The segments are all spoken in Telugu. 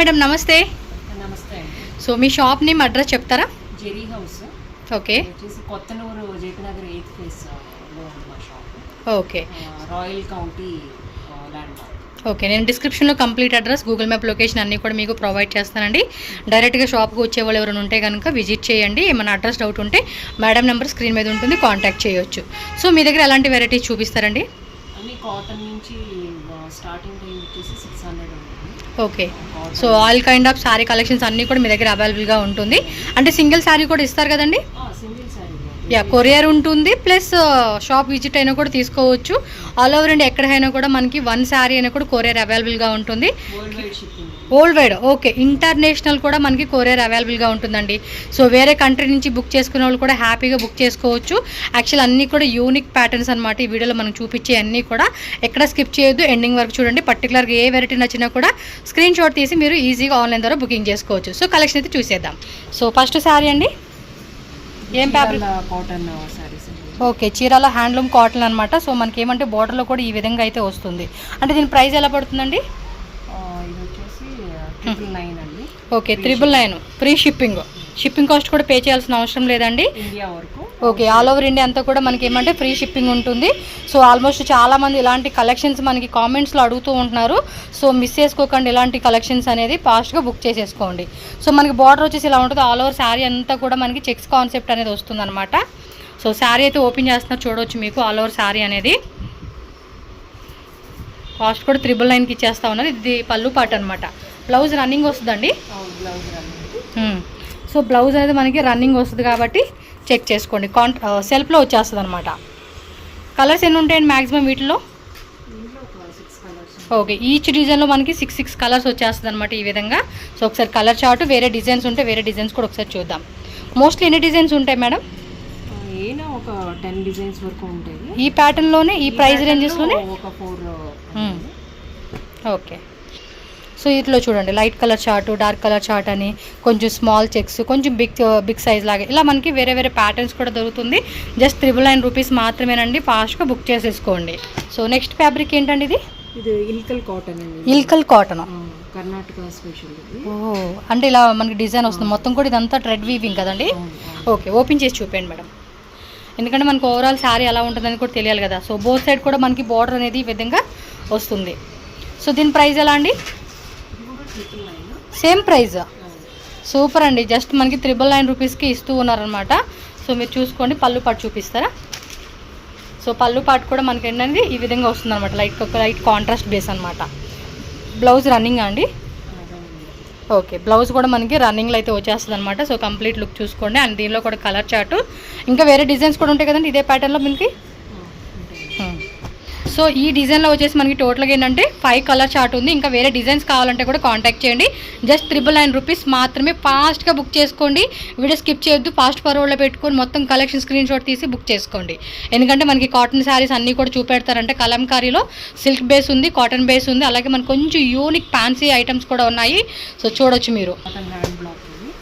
మేడం, నమస్తే. నమస్తే అండి. సో మీ షాప్ నేమ్, అడ్రస్ చెప్తారా? జెరీ హౌస్. ఓకే. వచ్చేసి కొత్తనూరు జేపీ నగర్ 8th ఫేస్లో ఉంది మా shop. Okay. Royal county land mark. Okay, నేను డిస్క్రిప్షన్లో complete address, Google map location అన్నీ కూడా మీకు ప్రొవైడ్ చేస్తానండి. డైరెక్ట్గా షాప్కి వచ్చే వాళ్ళు ఎవరైనా ఉంటే కనుక విజిట్ చేయండి. ఏమైనా అడ్రస్ డౌట్ ఉంటే మేడం నెంబర్ స్క్రీన్ మీద ఉంటుంది, కాంటాక్ట్ చేయొచ్చు. సో మీ దగ్గర ఎలాంటి వెరైటీస్ చూపిస్తారండి? అన్ని కాటన్ నుంచి స్టార్టింగ్ టైం వచ్చేసి 600 ఉంటుంది. Okay. So all kind of sari collections అన్నీ కూడా మీ దగ్గర అవైలబుల్గా ఉంటుంది. అంటే సింగిల్ శారీ కూడా ఇస్తారు కదండి? సింగిల్ శారీ. కొరియర్ ఉంటుంది, ప్లస్ షాప్ విజిట్ అయినా కూడా తీసుకోవచ్చు. ఆల్ ఓవర్ ఇండియా ఎక్కడైనా కూడా మనకి వన్ శారీ అయినా కూడా కొరియర్ అవైలబుల్గా ఉంటుంది. World wide. ఓకే, ఇంటర్నేషనల్ కూడా మనకి కొరియర్ అవైలబుల్గా ఉంటుందండి. సో వేరే కంట్రీ నుంచి బుక్ చేసుకునే వాళ్ళు కూడా హ్యాపీగా బుక్ చేసుకోవచ్చు. యాక్చువల్ అన్నీ కూడా యూనిక్ ప్యాటర్న్స్ అనమాట. ఈ వీడియోలో మనం చూపించే అన్నీ కూడా ఎక్కడ స్కిప్ చేయొద్దు, ఎండింగ్ వరకు చూడండి. పర్టికులర్గా ఏ వెరైటీ నచ్చినా కూడా స్క్రీన్ షాట్ తీసి మీరు ఈజీగా ఆన్లైన్ ద్వారా బుకింగ్ చేసుకోవచ్చు. సో కలెక్షన్ అయితే చూసేద్దాం. సో ఫస్ట్ శారీ అండి, ఏం fabric? Cotton saris. Okay, Chirala handloom cotton అనమాట. సో మనకి ఏమంటే బోర్డర్లో కూడా ఈ విధంగా అయితే వస్తుంది. అంటే దీని ప్రైస్ ఎలా పడుతుందండి? ఇది వచ్చేసి 999 అండి. Okay, 999 free shipping. Shipping cost కూడా పే చేయాల్సిన అవసరం లేదండి, ఇండియా వరకు. ఓకే, ఆల్ ఓవర్ ఇండియా అంతా కూడా మనకి ఏమంటే ఫ్రీ షిప్పింగ్ ఉంటుంది. సో ఆల్మోస్ట్ చాలామంది ఇలాంటి కలెక్షన్స్ మనకి కామెంట్స్లో అడుగుతూ ఉంటున్నారు. సో మిస్ చేసుకోకండి ఇలాంటి కలెక్షన్స్ అనేది, ఫాస్ట్గా బుక్ చేసేసుకోండి. సో మనకి బార్డర్ వచ్చేసి ఇలా ఉంటుంది. ఆల్ ఓవర్ శారీ అంతా కూడా మనకి చెక్స్ కాన్సెప్ట్ అనేది వస్తుంది అనమాట. సో శారీ అయితే ఓపెన్ చేస్తున్నారు, చూడవచ్చు మీకు ఆల్ ఓవర్ శారీ అనేది. కాస్ట్ కూడా 999కి ఇచ్చేస్తా ఉన్నారు. ఇది పళ్ళు పాట అనమాట. బ్లౌజ్ రన్నింగ్ వస్తుందండి. సో బ్లౌజ్ అనేది మనకి రన్నింగ్ వస్తుంది కాబట్టి చెక్ చేసుకోండి. సెల్ఫ్లో వచ్చేస్తుంది అనమాట. కలర్స్ ఎన్ని ఉంటాయండి మ్యాక్సిమం వీటిలో? ఓకే, ఈచ్ డిజైన్లో మనకి 6 కలర్స్ వచ్చేస్తుంది అనమాట ఈ విధంగా. సో ఒకసారి కలర్ చార్ట్, వేరే డిజైన్స్ ఉంటే వేరే డిజైన్స్ కూడా ఒకసారి చూద్దాం. మోస్ట్లీ ఎన్ని డిజైన్స్ ఉంటాయి మేడం? ఏనా ఒక 10 డిజైన్స్ వరకు ఉంటాయి ఈ ప్యాటర్న్లోనే, ఈ ప్రైస్ రేంజెస్లోనే. ఒక 4. ఓకే. సో ఇట్లా చూడండి, light colour chart, dark colour chart అని, కొంచెం స్మాల్ చెక్స్, కొంచెం బిగ్ సైజ్ లాగా ఇలా మనకి వేరే వేరే ప్యాటర్న్స్ కూడా దొరుకుతుంది. జస్ట్ 999 రూపీస్ మాత్రమేనండి, ఫాస్ట్గా బుక్ చేసేసుకోండి. సో నెక్స్ట్ ఫ్యాబ్రిక్ ఏంటండి? ఇది ఇల్కల్ కాటన్ అండి. Ilkal cotton, Karnataka special. ఓ, అంటే ఇలా మనకి డిజైన్ వస్తుంది మొత్తం కూడా. ఇదంతా థ్రెడ్ వీవింగ్ కదండి? ఓకే, ఓపెన్ చేసి చూపండి మేడం, ఎందుకంటే మనకు ఓవరాల్ శారీ ఎలా ఉంటుందని కూడా తెలియాలి కదా. సో బోత్ సైడ్ కూడా మనకి బార్డర్ అనేది ఈ విధంగా వస్తుంది. సో దీని ప్రైస్ ఎలా అండి? Same price. సూపర్ అండి, జస్ట్ మనకి 999 రూపీస్కి ఇస్తూ ఉన్నారనమాట. సో మీరు చూసుకోండి, పళ్ళు పాటు చూపిస్తారా? సో పళ్ళు పాటు కూడా మనకి ఏంటంటే ఈ విధంగా వస్తుంది అనమాట, లైట్ కాంట్రాస్ట్ బేస్ అనమాట. బ్లౌజ్ రన్నింగ్ అండి? ఓకే, బ్లౌజ్ కూడా మనకి రన్నింగ్లో అయితే వచ్చేస్తుంది అనమాట. సో కంప్లీట్ లుక్ చూసుకోండి. అండ్ దీనిలో కూడా కలర్ చార్ట్, ఇంకా వేరే డిజైన్స్ కూడా ఉంటాయి కదండి ఇదే ప్యాటర్న్లో మనకి. సో ఈ డిజైన్లో వచ్చేసి మనకి టోటల్గా ఏంటంటే 5 కలర్ చార్ట్ ఉంది. ఇంకా వేరే డిజైన్స్ కావాలంటే కూడా కాంటాక్ట్ చేయండి. జస్ట్ 999 రూపీస్ మాత్రమే, ఫాస్ట్గా బుక్ చేసుకోండి. వీడియో స్కిప్ చేయొద్దు, ఫాస్ట్ ఫార్వర్డ్లో పెట్టుకొని మొత్తం కలెక్షన్ స్క్రీన్ షాట్ తీసి బుక్ చేసుకోండి. ఎందుకంటే మనకి కాటన్ శారీస్ అన్నీ కూడా చూపెడతారంటే కలంకారీలో సిల్క్ బేస్ ఉంది, కాటన్ బేస్ ఉంది, అలాగే మనకు కొంచెం యూనిక్ ఫ్యాన్సీ ఐటమ్స్ కూడా ఉన్నాయి. సో చూడొచ్చు మీరు,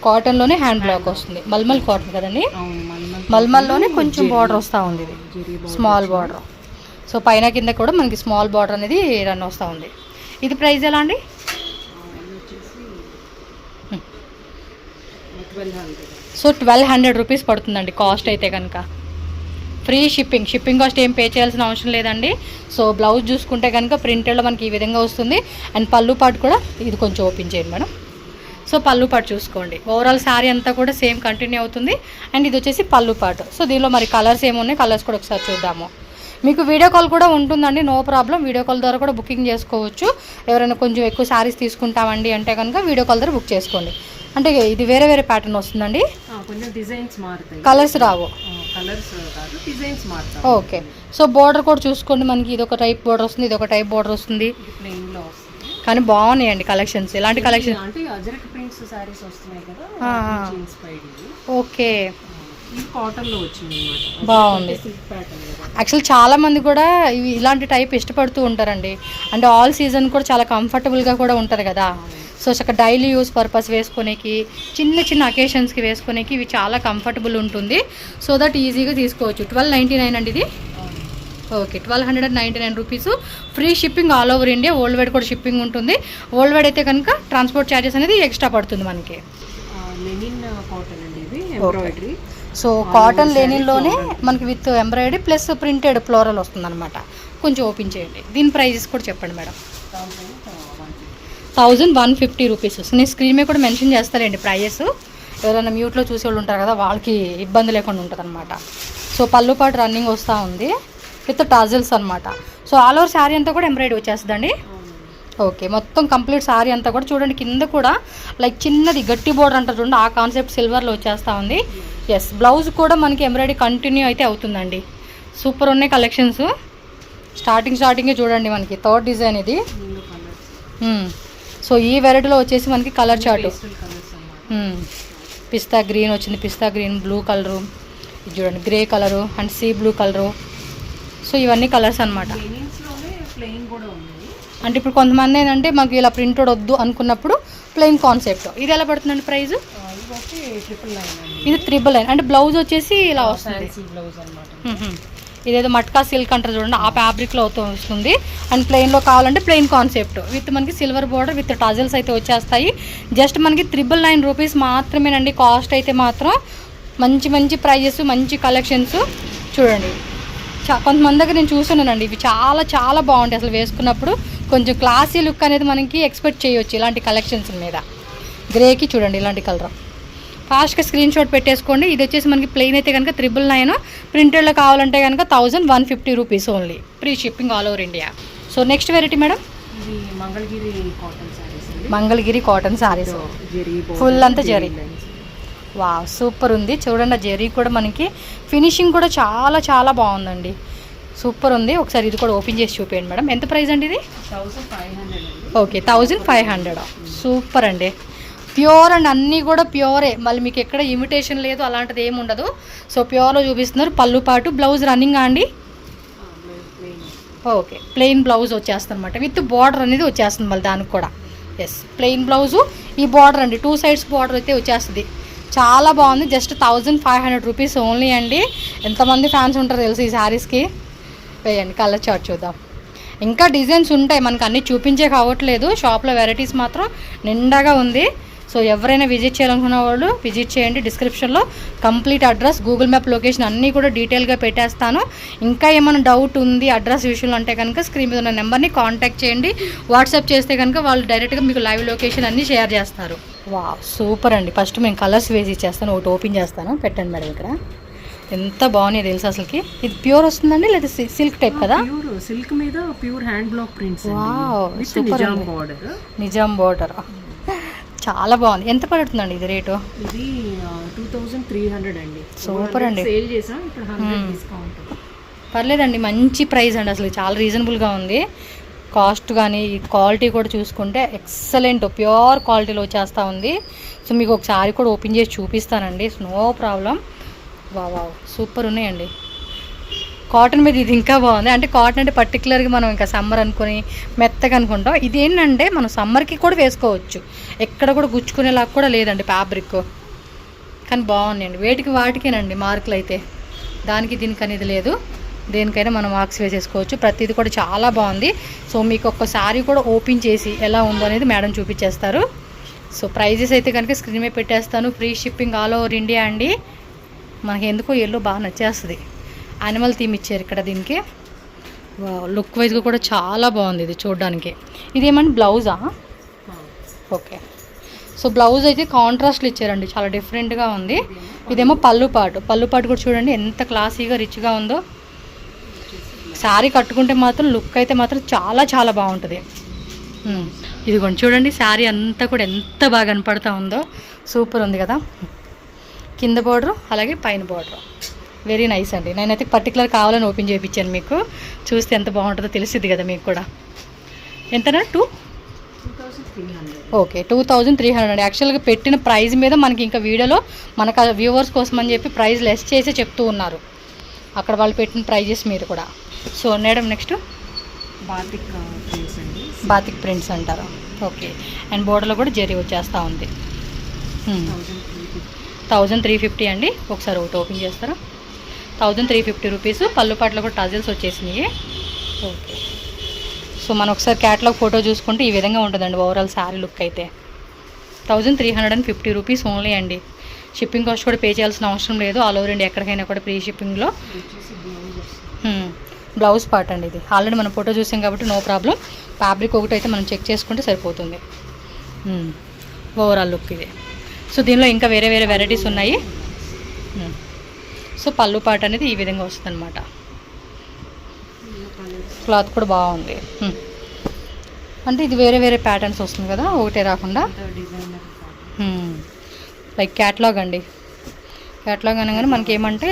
కాటన్లోనే హ్యాండ్ బ్లాక్ వస్తుంది. మల్మల్ కాటన్ కదండి, మల్మల్లోనే కొంచెం బార్డర్ వస్తూ ఉంది, ఇది స్మాల్ బార్డర్. సో పైన కింద కూడా మనకి స్మాల్ బార్డర్ అనేది రన్ వస్తూ ఉంది. ఇది ప్రైస్ ఎలా అండి? సో 1200 రూపీస్ పడుతుందండి కాస్ట్ అయితే కనుక. ఫ్రీ షిప్పింగ్ కాస్ట్ ఏం పే చేయాల్సిన అవసరం లేదండి. సో బ్లౌజ్ చూసుకుంటే కనుక ప్రింటెడ్లో మనకి ఈ విధంగా వస్తుంది. అండ్ పళ్ళు పాటు కూడా ఇది కొంచెం ఓపెన్ చేయండి మేడం. సో పళ్ళు పాటు చూసుకోండి, ఓవరాల్ శారీ అంతా కూడా సేమ్ కంటిన్యూ అవుతుంది. అండ్ ఇది వచ్చేసి పళ్ళు పాటు. సో దీనిలో మరి కలర్స్ ఏమున్నాయి, కలర్స్ కూడా ఒకసారి చూద్దాము. మీకు వీడియో కాల్ కూడా ఉంటుందండి, నో ప్రాబ్లం. వీడియో కాల్ ద్వారా కూడా బుకింగ్ చేసుకోవచ్చు. ఎవరైనా కొంచెం ఎక్కువ శారీస్ తీసుకుంటామండి అంటే కనుక వీడియో కాల్ ద్వారా బుక్ చేసుకోండి. అంటే ఇది వేరే వేరే ప్యాటర్న్ వస్తుందండి, కొంచెం డిజైన్స్ మారుతాయి, కలర్స్ రావు. ఓకే. సో బోర్డర్ కూడా చూసుకోండి, మనకి ఇది ఒక టైప్ బోర్డర్ వస్తుంది, ఇది ఒక టైప్ బోర్డర్ వస్తుంది. కానీ బాగున్నాయండి కలెక్షన్స్. ఇలాంటి కలెక్షన్ ఓకే, బాగుంది. యాక్చువల్ చాలా మంది కూడా ఇలాంటి టైప్ ఇష్టపడుతూ ఉంటారండి. అంటే ఆల్ సీజన్ కూడా చాలా కంఫర్టబుల్గా కూడా ఉంటారు కదా. సో చక్కగా డైలీ యూస్ పర్పస్ వేసుకునేకి, చిన్న చిన్న అకేషన్స్కి వేసుకునేకి ఇవి చాలా కంఫర్టబుల్ ఉంటుంది. సో దట్ ఈజీగా తీసుకోవచ్చు. 1299 అండి ఇది. Okay 1299 rupees, free shipping all over India. World wide కూడా షిప్పింగ్ ఉంటుంది. వరల్డ్ వైడ్ అయితే కనుక ట్రాన్స్పోర్ట్ ఛార్జెస్ అనేది ఎక్స్ట్రా పడుతుంది మనకి. లెనిన్ కాటన్ అండి ఇది, ఎంబ్రాయిడరీ. సో కాటన్ లెనిన్లోనే మనకి with embroidery plus printed floral వస్తుంది అనమాట. కొంచెం ఓపెన్ చేయండి. దీని ప్రైజెస్ కూడా చెప్పండి మేడం. 1150 రూపీస్. నేను స్క్రీన్ మీద కూడా మెన్షన్ చేస్తానండి ప్రైజెస్. ఎవరైనా మ్యూట్లో చూసే వాళ్ళు ఉంటారు కదా, వాళ్ళకి ఇబ్బంది లేకుండా ఉంటుంది అనమాట. సో పళ్ళు పాటు రన్నింగ్ వస్తూ ఉంది విత్ టాజిల్స్ అనమాట. సో ఆల్ ఓవర్ శారీ అంతా కూడా ఎంబ్రాయిడరీ వచ్చేస్తుందండి. ఓకే, మొత్తం కంప్లీట్ శారీ అంతా కూడా చూడండి. కింద కూడా లైక్ చిన్నది గట్టి బోర్డర్ అంటారు చూడండి, ఆ కాన్సెప్ట్ సిల్వర్లో వచ్చేస్తూ ఉంది. ఎస్, బ్లౌజ్ కూడా మనకి ఎంబ్రాయిడరీ కంటిన్యూ అయితే అవుతుందండి. సూపర్ ఉన్నాయి కలెక్షన్స్. స్టార్టింగే చూడండి మనకి థర్డ్ డిజైన్ ఇది. సో ఈ వెరైటీలో వచ్చేసి మనకి కలర్ చార్ట్ పిస్తా గ్రీన్ వచ్చింది, పిస్తా గ్రీన్, బ్లూ కలరు, ఇది చూడండి grey colour and sea blue colour. So ఇవన్నీ కలర్స్ అనమాట. అంటే ఇప్పుడు కొంతమంది ఏంటంటే మాకు ఇలా ప్రింటెడ్ వద్దు అనుకున్నప్పుడు ప్లెయిన్ కాన్సెప్ట్. ఇది ఎలా పడుతుందండి ప్రైస్? ఇది 999. అంటే బ్లౌజ్ వచ్చేసి ఇలా వస్తుంది. ఇదేదో మట్కా సిల్క్ అంటారు చూడండి, ఆ ఫ్యాబ్రిక్లో వస్తుంది. అండ్ ప్లెయిన్లో కావాలంటే ప్లెయిన్ కాన్సెప్ట్ విత్ మనకి సిల్వర్ బోర్డర్ విత్ టజల్స్ అయితే వచ్చేస్తాయి. జస్ట్ మనకి 999 రూపీస్ మాత్రమేనండి కాస్ట్ అయితే మాత్రం. మంచి ప్రైజెస్, మంచి కలెక్షన్స్ చూడండి. కొంతమంది దగ్గర నేను చూస్తున్నానండి, ఇవి చాలా బాగుంటాయి. అసలు వేసుకున్నప్పుడు కొంచెం క్లాసీ లుక్ అనేది మనకి ఎక్స్పెక్ట్ చేయొచ్చు ఇలాంటి కలెక్షన్స్ మీద. గ్రేకి చూడండి ఇలాంటి కలర్. ఫాస్ట్గా స్క్రీన్ షాట్ పెట్టేసుకోండి. ఇది వచ్చేసి మనకి ప్లెయిన్ అయితే కనుక 999, ప్రింటెడ్లో కావాలంటే కనుక 1150 rupees only, free shipping all over India. So next variety madam, Mangalagiri cotton saris full అంతా జరీ. వావ్, సూపర్ ఉంది చూడండి. ఆ జరీ కూడా మనకి ఫినిషింగ్ కూడా చాలా బాగుందండి, సూపర్ ఉంది. ఒకసారి ఇది కూడా ఓపెన్ చేసి చూపించండి మేడం. ఎంత ప్రైస్ అండి ఇది? 1500. ఓకే 1500. సూపర్ అండి, ప్యూర్ అండ్ అన్నీ కూడా ప్యూరే. మళ్ళీ మీకు ఎక్కడ ఇమిటేషన్ లేదు, అలాంటిది ఏమి ఉండదు. సో ప్యూర్లో చూపిస్తున్నారు. పళ్ళు పాటు బ్లౌజ్ రన్నింగ్ అండి. ఓకే, ప్లెయిన్ బ్లౌజ్ వచ్చేస్తుంది అనమాట విత్ బార్డర్ అనేది వచ్చేస్తుంది మళ్ళీ దానికి కూడా. ఎస్, ప్లెయిన్ బ్లౌజు, ఈ బార్డర్ అండి 2 sides బార్డర్ అయితే వచ్చేస్తుంది. చాలా బాగుంది. జస్ట్ 1500 రూపీస్ ఓన్లీ అండి. ఎంతమంది ఫ్యాన్స్ ఉంటారో తెలుసు ఈ శారీస్కి. వేయండి కలర్ చార్ట్ చూద్దాం. ఇంకా డిజైన్స్ ఉంటాయి మనకు, అన్నీ చూపించే కావట్లేదు. షాప్లో వెరైటీస్ మాత్రం నిండాగా ఉంది. సో ఎవరైనా విజిట్ చేయాలనుకున్న వాళ్ళు విజిట్ చేయండి. డిస్క్రిప్షన్లో complete address, Google map location అన్నీ కూడా డీటెయిల్గా పెట్టేస్తాను. ఇంకా ఏమైనా డౌట్ ఉంది అడ్రస్ విషయంలో అంటే కనుక స్క్రీన్ మీద ఉన్న నెంబర్ని కాంటాక్ట్ చేయండి. వాట్సాప్ చేస్తే కనుక వాళ్ళు డైరెక్ట్గా మీకు లైవ్ లొకేషన్ అన్నీ షేర్ చేస్తారు. వావ్, సూపర్ అండి. ఫస్ట్ మేము కలర్స్ వేసి ఇచ్చేస్తాను. ఒకటి ఓపెన్ చేస్తాను, పెట్టండి మేడం. ఇక్కడ ఎంత బాగున్నాయి తెలుసు అసలుకి. ఇది ప్యూర్ వస్తుందండి లేదా సిల్క్ టైప్ కదా? సిల్క్ మీద pure hand block prints. Wow, super. Nizam border చాలా బాగుంది. ఎంత పడుతుందండి ఇది రేటు? ఇది 2300 అండి. సూపర్ అండి, సేల్ చేసాం ఇక్కడ 100 డిస్కౌంట్. పర్లేదండి, మంచి ప్రైస్ అండి. అసలు చాలా రీజనబుల్గా ఉంది. కాస్ట్ కానీ క్వాలిటీ కూడా చూసుకుంటే ఎక్సలెంట్ ప్యూర్ క్వాలిటీలో వచ్చేస్తూ ఉంది. సో మీకు ఒకసారి కూడా ఓపెన్ చేసి చూపిస్తానండి, నో ప్రాబ్లం. వావ్, సూపర్ ఉన్నాయండి. కాటన్ మీద ఇది ఇంకా బాగుంది. అంటే కాటన్ అంటే పర్టికులర్గా మనం ఇంకా సమ్మర్ అనుకుని మెత్తగా అనుకుంటాం. ఇది ఏంటంటే మనం సమ్మర్కి కూడా వేసుకోవచ్చు, ఎక్కడ కూడా గుచ్చుకునేలాగా కూడా లేదండి ఫ్యాబ్రిక్. కానీ బాగున్నాయండి. వేటికి వాటికేనండి మార్కులు అయితే, దానికి దీనికి అనేది లేదు. దేనికైనా మనం మార్క్స్ వేసేసుకోవచ్చు. ప్రతిదీ కూడా చాలా బాగుంది. సో మీకు ఒక్కసారి కూడా ఓపెన్ చేసి ఎలా ఉందో అనేది మేడం చూపించేస్తారు. సో ప్రైజెస్ అయితే కనుక స్క్రీన్ మీద పెట్టేస్తాను. Free shipping all over India అండి. మనకి ఎందుకో ఎల్లో బాగా నచ్చేస్తుంది. యానిమల్ థీమ్ ఇచ్చారు ఇక్కడ దీనికి. లుక్ వైజ్గా కూడా చాలా బాగుంది ఇది చూడడానికి. ఇదేమంటే బ్లౌజా? ఓకే, సో బ్లౌజ్ అయితే కాంట్రాస్ట్లు ఇచ్చారండి, చాలా డిఫరెంట్గా ఉంది. ఇదేమో పళ్ళు పాటు కూడా చూడండి ఎంత క్లాసీగా రిచ్గా ఉందో. శారీ కట్టుకుంటే మాత్రం లుక్ అయితే మాత్రం చాలా బాగుంటుంది. ఇదిగోండి చూడండి, శారీ అంతా కూడా ఎంత బాగా కనపడుతూ ఉందో. సూపర్ ఉంది కదా. కింద బార్డరు అలాగే పైన బార్డరు వెరీ నైస్ అండి. నేనైతే పర్టికులర్ కావాలని ఓపెన్ చేయించాను. మీకు చూస్తే ఎంత బాగుంటుందో తెలిసిద్ది కదా మీకు కూడా. ఎంతనా? 2300. ఓకే 2300. యాక్చువల్గా పెట్టిన ప్రైస్ మీద మనకి ఇంకా వీడియోలో మనకు వ్యూవర్స్ కోసం అని చెప్పి ప్రైస్ లెస్ చేసి చెప్తూ ఉన్నారు అక్కడ వాళ్ళు పెట్టిన ప్రైజెస్ మీరు కూడా. So madam next batik prints అంటారు. ఓకే, అండ్ బోర్డర్లో కూడా జరీ వచ్చేస్తూ ఉంది. 1350 అండి. ఒకసారి ఒకటి ఓపెన్ చేస్తారా? 1350 రూపీస్. పళ్ళు పాటలో కూడా టజిల్స్ వచ్చేసినాయి. ఓకే, సో మనం ఒకసారి క్యాటలాగ్ ఫోటో చూసుకుంటే ఈ విధంగా ఉంటుందండి ఓవరాల్ శారీ లుక్ అయితే. 1350 రూపీస్ ఓన్లీ అండి. షిప్పింగ్ కాస్ట్ కూడా పే చేయాల్సిన అవసరం లేదు. ఆల్ ఓవర్ ఇండియా ఎక్కడికైనా కూడా ఫ్రీ షిప్పింగ్లో. బ్లౌజ్ పార్ట్ అండి ఇది. ఆల్రెడీ మనం ఫోటో చూసాం కాబట్టి నో ప్రాబ్లం. ఫ్యాబ్రిక్ ఒకటి అయితే మనం చెక్ చేసుకుంటే సరిపోతుంది. ఓవరాల్ లుక్ ఇది. సో దీనిలో ఇంకా వేరే వేరే వెరైటీస్ ఉన్నాయి. సో పళ్ళు పార్ట్ అనేది ఈ విధంగా వస్తుంది అనమాట. క్లాత్ కూడా బాగుంది. అంటే ఇది వేరే వేరే ప్యాటర్న్స్ వస్తుంది కదా, ఒకటే రాకుండా. లైక్ క్యాట్లాగ్ అండి. క్యాట్లాగ్ అనగానే మనకి ఏమంటే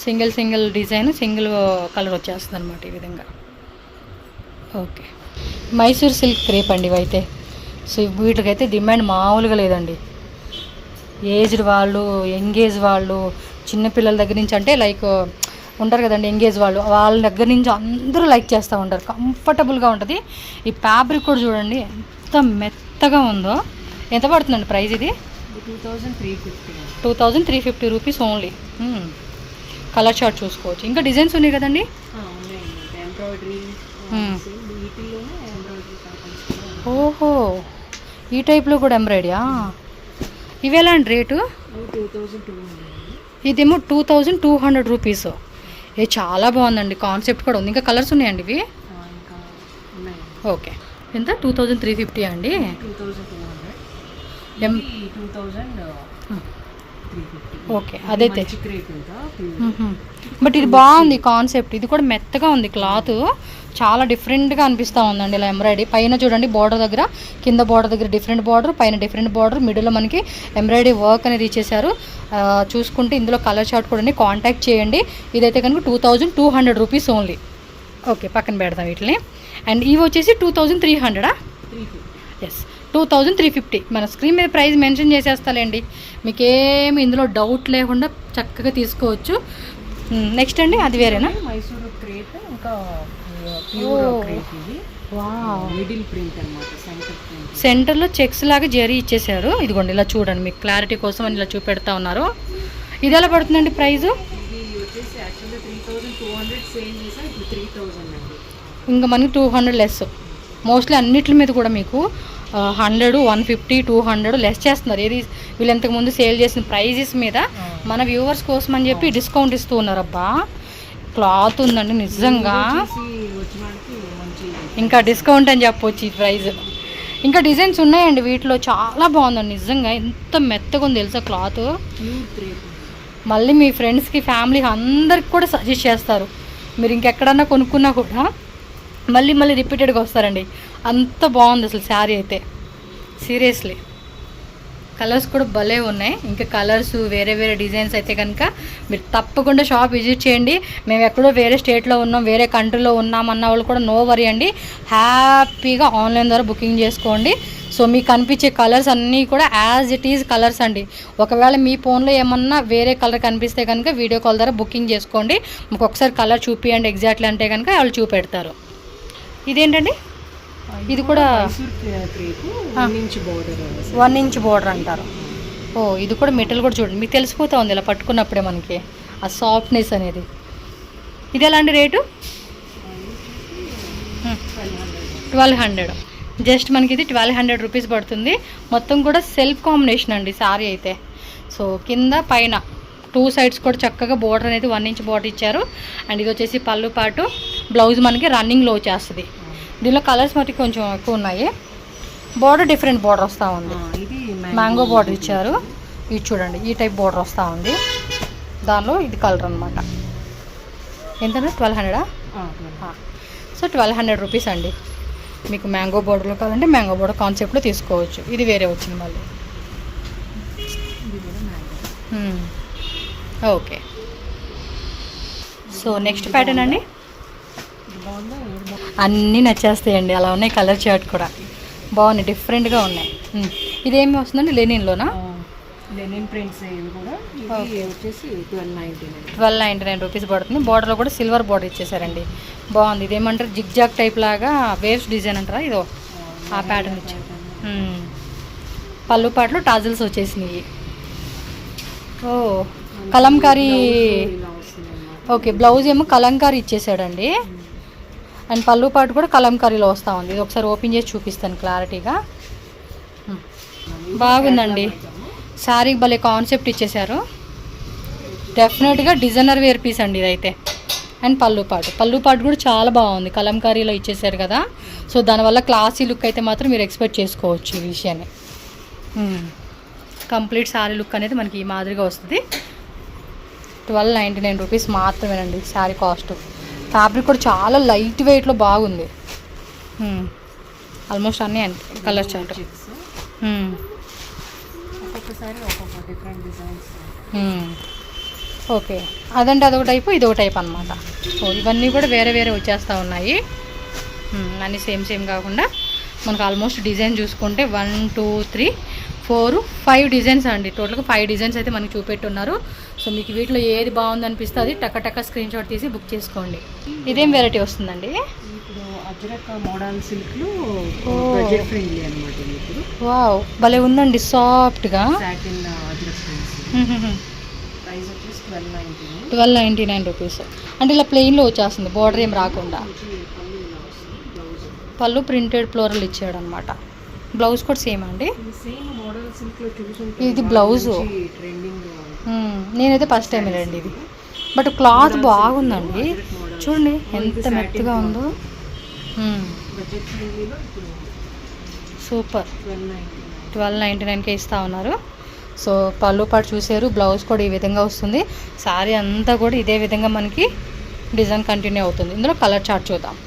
సింగిల్ డిజైన్, సింగిల్ కలర్ వచ్చేస్తుంది అనమాట ఈ విధంగా. ఓకే, మైసూర్ సిల్క్ క్రేప్ అండి ఇవైతే. సో వీటికైతే డిమాండ్ మామూలుగా లేదండి. ఏజ్డ్ వాళ్ళు, యంగేజ్ వాళ్ళు, చిన్నపిల్లల దగ్గర నుంచి, అంటే లైక్ ఉంటారు కదండి యంగేజ్ వాళ్ళు, వాళ్ళ దగ్గర నుంచి అందరూ లైక్ చేస్తూ ఉంటారు. కంఫర్టబుల్గా ఉంటుంది. ఈ ఫ్యాబ్రిక్ కూడా చూడండి ఎంత మెత్తగా ఉందో. ఎంత పడుతుందండి ప్రైస్ ఇది? 2350 రూపీస్ ఓన్లీ. కలర్ చార్ట్ చూసుకోవచ్చు. ఇంకా డిజైన్స్ ఉన్నాయి కదండి. ఓహో, ఈ టైప్లో కూడా ఎంబ్రాయిడరీయా? ఇవి ఎలా అండి రేటు? ఇదేమో 2200 రూపీస్. ఏ చాలా బాగుందండి. కాన్సెప్ట్ కూడా ఉంది. ఇంకా కలర్స్ ఉన్నాయండి ఇవి? ఓకే, ఎంత? 2350 అండి. ఓకే, అదైతే. బట్ ఇది బాగుంది కాన్సెప్ట్. ఇది కూడా మెత్తగా ఉంది క్లాత్. చాలా డిఫరెంట్గా అనిపిస్తూ ఉందండి ఇలా ఎంబ్రాయిడరీ. పైన చూడండి బార్డర్ దగ్గర, కింద బార్డర్ దగ్గర డిఫరెంట్ బార్డర్, పైన డిఫరెంట్ బార్డర్, మిడిల్లో మనకి ఎంబ్రాయిడరీ వర్క్ అనేది ఇచ్చేసారు. చూసుకుంటే ఇందులో కలర్ చార్ట్ కూడా కాంటాక్ట్ చేయండి. ఇదైతే కనుక 2200 రూపీస్ ఓన్లీ. ఓకే, పక్కన పెడదాం వీటిని. అండ్ ఇవి వచ్చేసి 2300. ఎస్, 2350. మన స్క్రీన్ మీద ప్రైస్ మెన్షన్ చేసేస్తాలేండి. మీకు ఏమి ఇందులో డౌట్ లేకుండా చక్కగా తీసుకోవచ్చు. నెక్స్ట్ అండి, అది వేరేనా? మైసూర్ క్రేప్, ఇంకా సెంటర్లో చెక్స్ లాగా జరీ ఇచ్చేసారు. ఇదిగోండి ఇలా చూడండి, మీకు క్లారిటీ కోసం అని ఇలా చూపెడతా ఉన్నారు. ఇది ఎలా పడుతుందండి ప్రైజు? ఇంకా మనకి 200 లెస్. మోస్ట్లీ అన్నిటి మీద కూడా మీకు 100, 150, 200 లెస్ చేస్తున్నారు. ఏది వీళ్ళు ఇంతకుముందు సేల్ చేసిన ప్రైజెస్ మీద మన వ్యూవర్స్ కోసం అని చెప్పి డిస్కౌంట్ ఇస్తూ ఉన్నారు. అబ్బా, క్లాత్ ఉందండి నిజంగా. ఇంకా డిస్కౌంట్ అని చెప్పొచ్చు ఈ ప్రైజ్. ఇంకా డిజైన్స్ ఉన్నాయండి వీటిలో. చాలా బాగుందండి నిజంగా. ఎంత మెత్తగా ఉంది తెలుసా క్లాత్. మళ్ళీ మీ ఫ్రెండ్స్కి, ఫ్యామిలీకి అందరికి కూడా సజెస్ట్ చేస్తారు. మీరు ఇంకెక్కడన్నా కొనుక్కున్నా కూడా మళ్ళీ రిపీటెడ్గా వస్తారండి. అంత బాగుంది అసలు శారీ అయితే. సీరియస్లీ కలర్స్ కూడా భలే ఉన్నాయి. ఇంకా కలర్స్ వేరే వేరే డిజైన్స్ అయితే కనుక మీరు తప్పకుండా షాప్ విజిట్ చేయండి. మేము ఎక్కడో వేరే స్టేట్లో ఉన్నాం, వేరే కంట్రీలో ఉన్నామన్న వాళ్ళు కూడా నో వరీ అండి. హ్యాపీగా ఆన్లైన్ ద్వారా బుకింగ్ చేసుకోండి. సో మీకు కనిపించే కలర్స్ అన్నీ కూడా యాజ్ ఇట్ ఈజ్ కలర్స్ అండి. ఒకవేళ మీ ఫోన్లో ఏమన్నా వేరే కలర్ కనిపిస్తే కనుక వీడియో కాల్ ద్వారా బుకింగ్ చేసుకోండి. మాకు ఒకసారి కలర్ చూపియండి ఎగ్జాక్ట్లీ అంటే కనుక వాళ్ళు చూపెడతారు. ఇదేంటండి? ఇది కూడా 1 ఇంచ్ బోర్డర్ అంటారు. ఓ, ఇది కూడా మెటల్ కూడా చూడండి, మీకు తెలిసిపోతా ఉంది ఇలా పట్టుకున్నప్పుడే మనకి ఆ సాఫ్ట్నెస్ అనేది. ఇది ఎలాంటి రేటు? 1200. జస్ట్ మనకి ఇది 1200 రూపీస్ పడుతుంది. మొత్తం కూడా సెల్ఫ్ కాంబినేషన్ అండి శారీ అయితే. సో కింద పైన 2 సైడ్స్ కూడా చక్కగా బోర్డర్ అనేది 1 ఇంచ్ బోర్డర్ ఇచ్చారు. అండ్ ఇది వచ్చేసి పళ్ళు పాటు. బ్లౌజ్ మనకి రన్నింగ్లో వచ్చేస్తుంది. దీనిలో కలర్స్ మటుకు కొంచెం ఎక్కువ ఉన్నాయి. బార్డర్ డిఫరెంట్ బార్డర్ వస్తూ ఉంది. మ్యాంగో బార్డర్ ఇచ్చారు. ఇది చూడండి, ఈ టైప్ బార్డర్ వస్తూ ఉంది. దానిలో ఇది కలర్ అనమాట. ఎంతన్నా? 1200. సో 1200 రూపీస్ అండి. మీకు మ్యాంగో బార్డర్లో కావాలంటే మ్యాంగో బార్డర్ కాన్సెప్ట్లో తీసుకోవచ్చు. ఇది వేరే వచ్చింది మళ్ళీ. ఓకే, సో నెక్స్ట్ ప్యాటర్న్ అండి. అన్నీ నచ్చేస్తాయండి, అలా ఉన్నాయి. కలర్ చార్ట్ కూడా బాగున్నాయి, డిఫరెంట్గా ఉన్నాయి. ఇదేమి వస్తుందండి? లెనిన్లోనా? లెనిన్ ప్రింట్స్ కూడా. వచ్చేసి 1299 రూపీస్ పడుతుంది. బార్డర్లో కూడా సిల్వర్ బార్డర్ ఇచ్చేసారండి. బాగుంది. ఇదేమంటారు? జిగ్జాగ్ టైప్ లాగా వేవ్స్ డిజైన్ అంటారా? ఇదో ఆ ప్యాటర్న్ ఇచ్చారు. పళ్ళు పాటలో టాజిల్స్ వచ్చేసినాయి. ఓ, కలంకారీ ఓకే, బ్లౌజ్ ఏమో కలంకారీ ఇచ్చేసాడండి. అండ్ పళ్ళు పాటు కూడా కలంకారీలో వస్తూ ఉంది. ఇది ఒకసారి ఓపెన్ చేసి చూపిస్తాను క్లారిటీగా. బాగుందండి, శారీ భలే కాన్సెప్ట్ ఇచ్చేసారు. డెఫినెట్గా డిజైనర్ వేర్ పీస్ అండి ఇదైతే. అండ్ పళ్ళు పాటు కూడా చాలా బాగుంది, కలంకారీలో ఇచ్చేసారు కదా. సో దానివల్ల క్లాసీ లుక్ అయితే మాత్రం మీరు ఎక్స్పెక్ట్ చేసుకోవచ్చు ఈ విషయాన్ని. కంప్లీట్ శారీ లుక్ అనేది మనకి ఈ మాదిరిగా వస్తుంది. 1299 రూపీస్ మాత్రమేనండి శారీ కాస్ట్. ఫ్యాబ్రిక్ కూడా చాలా లైట్ వెయిట్లో బాగుంది. ఆల్మోస్ట్ అన్నీ కలర్ చార్ట్. ఒక్కొక్కసారి ఒక్కొక్క డిఫరెంట్ డిజైన్స్. ఓకే, అదంటే అదొక టైపు ఇదొక టైప్ అనమాట. సో ఇవన్నీ కూడా వేరే వేరే వచ్చేస్తూ ఉన్నాయి. అన్నీ సేమ్ కాకుండా మనకు ఆల్మోస్ట్ డిజైన్ చూసుకుంటే 1 2 3 4 5 డిజైన్స్ అండి. టోటల్గా 5 డిజైన్స్ అయితే మనకి చూపెట్టున్నారు. సో మీకు వీటిలో ఏది బాగుంది అనిపిస్తే అది టక్క స్క్రీన్ షాట్ తీసి బుక్ చేసుకోండి. ఇదేం వెరైటీ వస్తుందండి? ఇప్పుడు అజ్రక్ మోడల్ సిల్క్లో బడ్జెట్ ఫ్రెండ్లీ అనమాట. ఇప్పుడు వావ్, భలే ఉందండి సాఫ్ట్గా. సాటిన్ అజ్రక్ ప్రైస్ వచ్చేసి 1299 రూపీస్. అంటే ఇలా ప్లెయిన్లో వచ్చేస్తుంది, బార్డర్ ఏం రాకుండా. పళ్ళు ప్రింటెడ్ ఫ్లోరల్ ఇచ్చాడు అనమాట. బ్లౌజ్ కూడా సేమ్ అండి. సేమ్ మోడల్ సిల్క్లో చూసుకుంటే ఇది బ్లౌజు. ట్రెండింగ్. నేనైతే ఫస్ట్ టైం వెళ్ళండి ఇది. బట్ క్లాత్ బాగుందండి, చూడండి ఎంత మెత్తగా ఉందో. బడ్జెట్ ఫ్రెండ్లీలో ఇప్పుడు సూపర్. 1299కే ఇస్తూ ఉన్నారు. సో పళ్ళు పాటు చూసారు, బ్లౌజ్ కూడా ఈ విధంగా వస్తుంది. శారీ అంతా కూడా ఇదే విధంగా మనకి డిజైన్ కంటిన్యూ అవుతుంది. ఇందులో కలర్ చార్ట్ చూద్దాం.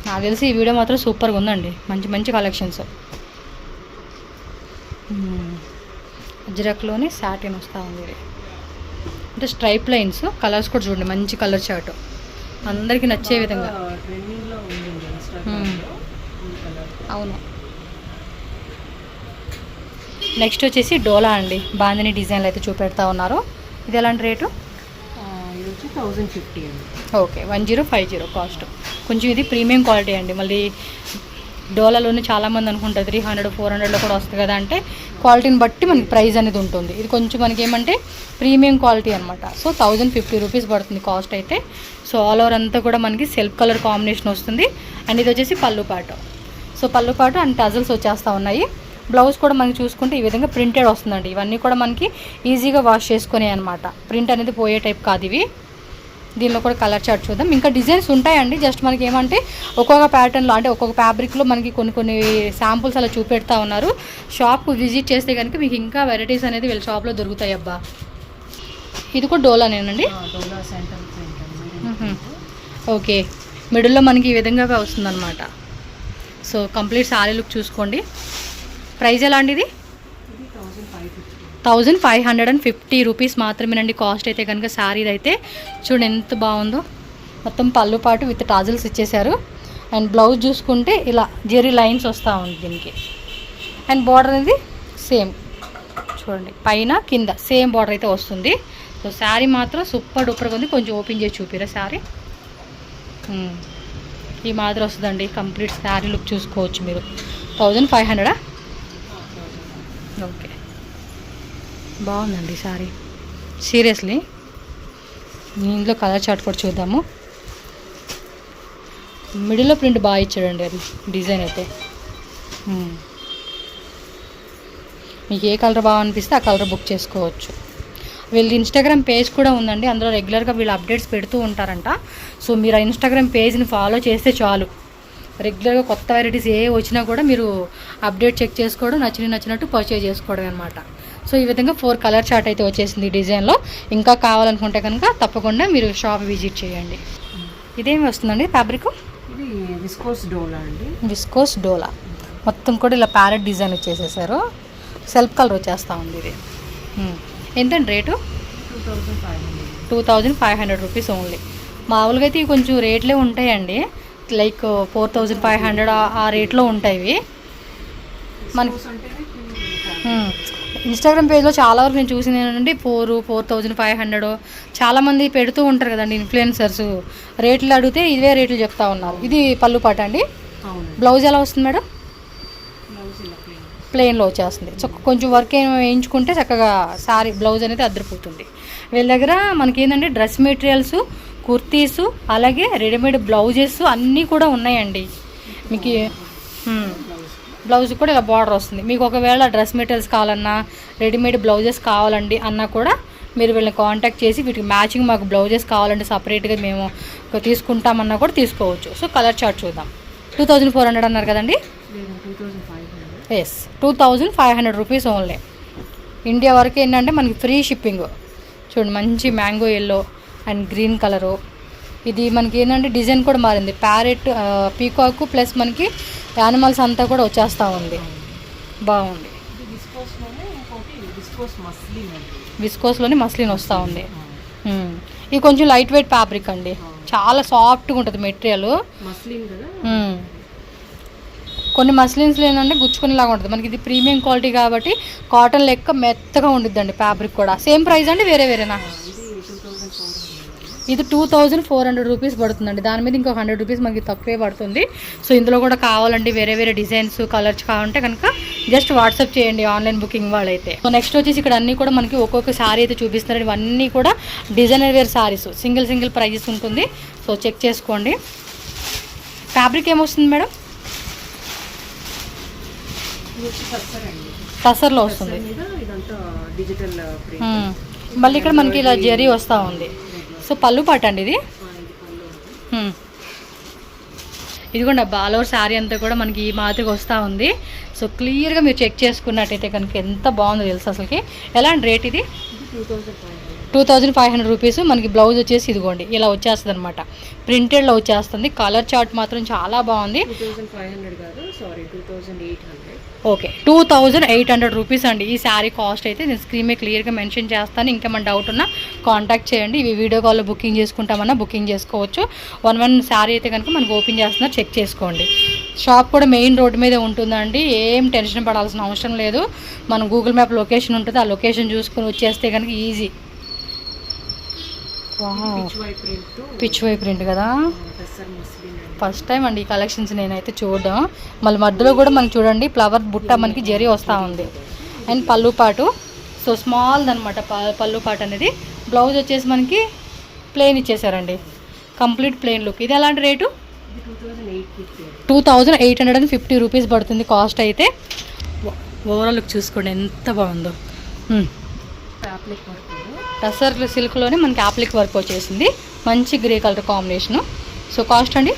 నాకు తెలిసి ఈ వీడియో మాత్రం సూపర్గా ఉందండి, మంచి కలెక్షన్స్. అజ్రక్లోనే సాటిన్ వస్తూ ఉంది ఇది. అంటే స్ట్రైప్ లైన్స్, కలర్స్ కూడా చూడండి, మంచి కలర్ చార్ట్ అందరికీ నచ్చే విధంగా. అవును. నెక్స్ట్ వచ్చేసి డోలా అండి, బాందిని డిజైన్లు అయితే చూపెడతా ఉన్నారు. ఇది ఎలాంటి రేటు? 1050 అండి. Okay, 1050 cost. కొంచెం ఇది ప్రీమియం క్వాలిటీ అండి. మళ్ళీ డోలాలోనే చాలామంది అనుకుంటారు 300 400లో కూడా వస్తుంది కదా, అంటే క్వాలిటీని బట్టి మనకి ప్రైస్ అనేది ఉంటుంది. ఇది కొంచెం మనకి ఏమంటే ప్రీమియం క్వాలిటీ అనమాట. సో 1050 రూపీస్ పడుతుంది కాస్ట్ అయితే. సో ఆల్ ఓవర్ అంతా కూడా మనకి సెల్ఫ్ కలర్ కాంబినేషన్ వస్తుంది. అండ్ ఇది వచ్చేసి పళ్ళు పాటు. సో పళ్ళు పాటు అండ్ టజల్స్ వచ్చేస్తూ ఉన్నాయి. బ్లౌజ్ కూడా మనకి చూసుకుంటే ఈ విధంగా ప్రింటెడ్ వస్తుందండి. ఇవన్నీ కూడా మనకి ఈజీగా వాష్ చేసుకునే అనమాట, ప్రింట్ అనేది పోయే టైప్ కాదు ఇవి. దీనిలో కూడా కలర్ చార్ట్ చూద్దాం. ఇంకా డిజైన్స్ ఉంటాయండి, జస్ట్ మనకి ఏమంటే ఒక్కొక్క ప్యాటర్న్లో అంటే ఒక్కొక్క ఫ్యాబ్రిక్లో మనకి కొన్ని శాంపుల్స్ అలా చూపెడతా ఉన్నారు. షాప్కు విజిట్ చేస్తే కనుక మీకు ఇంకా వెరైటీస్ అనేది వీళ్ళ షాప్లో దొరుకుతాయి అబ్బా. ఇది కూడా డోలానేనండి. ఓకే, మిడిల్లో మనకి ఈ విధంగా వస్తుందన్నమాట. సో కంప్లీట్ శారీ లుక్ చూసుకోండి. ప్రైస్ ఎలా అండి? ఇది 1550 రూపీస్ మాత్రమేనండి కాస్ట్ అయితే కనుక. శారీ అయితే చూడండి ఎంత బాగుందో, మొత్తం పళ్ళు పాటు విత్ టాజల్స్ ఇచ్చేసారు. అండ్ బ్లౌజ్ చూసుకుంటే ఇలా జెరీ లైన్స్ వస్తూ ఉంది దీనికి. అండ్ బార్డర్ అనేది సేమ్ చూడండి, పైన కింద సేమ్ బార్డర్ అయితే వస్తుంది. సో శారీ మాత్రం సూపర్ డూపర్గా ఉంది. కొంచెం ఓపెన్ చేసి చూపిరా శారీ. ఈ మాదిరి వస్తుందండి కంప్లీట్ శారీ లుక్ చూసుకోవచ్చు మీరు. 1500. ఓకే, బాగుందండి శారీ సీరియస్లీ. ఇందులో కలర్ చార్ట్ కూడా చూద్దాము. మిడిల్లో ప్రింట్ బాగా ఇచ్చాడండి అది డిజైన్ అయితే. మీకు ఏ కలర్ బాగా అనిపిస్తే ఆ కలర్ బుక్ చేసుకోవచ్చు. వీళ్ళ ఇన్స్టాగ్రామ్ పేజ్ కూడా ఉందండి, అందులో రెగ్యులర్గా వీళ్ళు అప్డేట్స్ పెడుతూ ఉంటారంట. సో మీరు ఆ ఇన్స్టాగ్రామ్ పేజ్ని ఫాలో చేస్తే చాలు, రెగ్యులర్గా కొత్త వెరైటీస్ ఏ వచ్చినా కూడా మీరు అప్డేట్ చెక్ చేసుకోవడం, నచ్చినట్టు పర్చేజ్ చేసుకోవడం అనమాట. సో ఈ విధంగా 4 కలర్ చార్ట్ అయితే వచ్చేసింది ఈ డిజైన్లో. ఇంకా కావాలనుకుంటే కనుక తప్పకుండా మీరు షాప్ విజిట్ చేయండి. ఇదేమి వస్తుందండి ఫ్యాబ్రిక్? ఇది విస్కోస్ డోలా అండి. విస్కోస్ డోలా మొత్తం కూడా ఇలా ప్యారెట్ డిజైన్ వచ్చేసేసారు. సెల్ఫ్ కలర్ వచ్చేస్తూ ఉంది ఇది. ఎంతండి రేటు? 2500 rupees only. మామూలుగా అయితే ఇవి కొంచెం రేట్లే ఉంటాయండి, లైక్ 4500 ఆ రేట్లో ఉంటాయి. మనకి ఇన్స్టాగ్రామ్ పేజ్లో చాలా వరకు నేను చూసింది ఏంటంటే 4500 చాలామంది పెడుతూ ఉంటారు కదండి ఇన్ఫ్లుయెన్సర్స్. రేట్లు అడిగితే ఇవే రేట్లు చెప్తా ఉన్నారు. ఇది పళ్ళు పాట అండి. బ్లౌజ్ ఎలా వస్తుంది మేడం? ప్లెయిన్లో వచ్చేస్తుంది. సో కొంచెం వర్క్ వేయించుకుంటే చక్కగా శారీ బ్లౌజ్ అనేది అద్దరిపోతుంది. వీళ్ళ దగ్గర మనకి ఏంటంటే డ్రెస్ మెటీరియల్స్, కుర్తీసు, అలాగే రెడీమేడ్ బ్లౌజెస్ అన్నీ కూడా ఉన్నాయండి. మీకు బ్లౌజ్ కూడా ఇలా బార్డర్ వస్తుంది. మీకు ఒకవేళ డ్రెస్ మెటీరియల్స్ కావాలన్నా, రెడీమేడ్ బ్లౌజెస్ కావాలండి అన్నా కూడా మీరు వీళ్ళని కాంటాక్ట్ చేసి వీటికి మ్యాచింగ్ మాకు బ్లౌజెస్ కావాలంటే సపరేట్గా మేము తీసుకుంటామన్నా కూడా తీసుకోవచ్చు. సో కలర్ చార్ట్ చూద్దాం. 2400 అన్నారు కదండి. Yes, 2500 rupees only. ఇండియా వరకు ఏంటంటే మనకి ఫ్రీ షిప్పింగ్. చూడండి, మంచి mango yellow and green colour. ఇది మనకి ఏంటంటే డిజైన్ కూడా మారింది. ప్యారెట్, పీకాక్ ప్లస్ మనకి యానిమల్స్ అంతా కూడా వచ్చేస్తూ ఉంది. బాగుంది. విస్కోస్లోనే మస్లిన్ వస్తూ ఉంది. ఇది కొంచెం లైట్ వెయిట్ ఫ్యాబ్రిక్ అండి, చాలా సాఫ్ట్గా ఉంటుంది మెటీరియల్. కొన్ని మస్లిన్స్లో ఏంటంటే గుచ్చుకునేలాగా ఉంటుంది. మనకి ఇది ప్రీమియం క్వాలిటీ కాబట్టి కాటన్ లెక్క మెత్తగా ఉండిద్దండి. ఫ్యాబ్రిక్ కూడా సేమ్ ప్రైస్ అండి, వేరేనా? ఇది 2400 రూపీస్ పడుతుందండి. దాని మీద ఇంకో 100 రూపీస్ మనకి తక్కువే పడుతుంది. సో ఇందులో కూడా కావాలండి వేరే డిజైన్స్, కలర్స్ కావాలంటే కనుక జస్ట్ వాట్సాప్ చేయండి ఆన్లైన్ బుకింగ్ వాళ్ళైతే. సో నెక్స్ట్ వచ్చేసి ఇక్కడ అన్నీ కూడా మనకి ఒక్కొక్క శారీ అయితే చూపిస్తున్నారు. ఇవన్నీ కూడా designer wear saris, single prices ఉంటుంది. సో చెక్ చేసుకోండి. ఫ్యాబ్రిక్ ఏమొస్తుంది మేడం? టసర్లో వస్తుంది. మళ్ళీ ఇక్కడ మనకి ఇలా జరీ వస్తూ ఉంది. సో పళ్ళు పాట అండి ఇది. ఇదిగోండి, ఆల్ ఓవర్ శారీ అంతా కూడా మనకి ఈ మాదిరిగా వస్తూ ఉంది. సో క్లియర్గా మీరు చెక్ చేసుకున్నట్టయితే కనుక ఎంత బాగుందో తెలుసు అసలుకి. ఎలాంటి రేట్ ఇది? 2500 రూపీస్. మనకి బ్లౌజ్ వచ్చేసి ఇదిగోండి ఇలా వచ్చేస్తుంది అనమాట, ప్రింటెడ్లో వచ్చేస్తుంది. కలర్ చార్ట్ మాత్రం చాలా బాగుంది. 2800 రూపీస్ అండి ఈ శారీ కాస్ట్ అయితే. నేను స్క్రీన్ మీద క్లియర్గా మెన్షన్ చేస్తాను. ఇంకా మన డౌట్ ఉన్నా కాంటాక్ట్ చేయండి. ఇవి వీడియో కాల్లో బుకింగ్ చేసుకుంటామన్నా బుకింగ్ చేసుకోవచ్చు. 1 శారీ అయితే కనుక మనకు ఓపెన్ చేస్తున్నారు, చెక్ చేసుకోండి. షాప్ కూడా మెయిన్ రోడ్డు మీద ఉంటుందండి. ఏం టెన్షన్ పడాల్సిన అవసరం లేదు. మనం గూగుల్ మ్యాప్ లొకేషన్ ఉంటుంది, ఆ లొకేషన్ చూసుకొని వచ్చేస్తే కనుక ఈజీ. పిచ్ వై ప్రింట్ కదా, ఫస్ట్ టైం అండి ఈ కలెక్షన్స్ నేనైతే చూడడం. మళ్ళీ మధ్యలో కూడా మనకి చూడండి ఫ్లవర్ బుట్ట మనకి జరీ వస్తూ ఉంది. అండ్ పళ్ళు పాటు, సో స్మాల్ అనమాట పళ్ళు పాటు అనేది. బ్లౌజ్ వచ్చేసి మనకి ప్లెయిన్ ఇచ్చేసారండి, కంప్లీట్ ప్లెయిన్ లుక్. ఇది ఎలాంటి రేటు? 2850 రూపీస్ పడుతుంది కాస్ట్ అయితే. ఓవరాల్ లుక్ చూసుకోండి ఎంత బాగుందో. టసర్ సిల్క్లోనే మనకి యాప్లిక్ వర్క్ వచ్చేసింది, మంచి grey colour combination. So cost అండి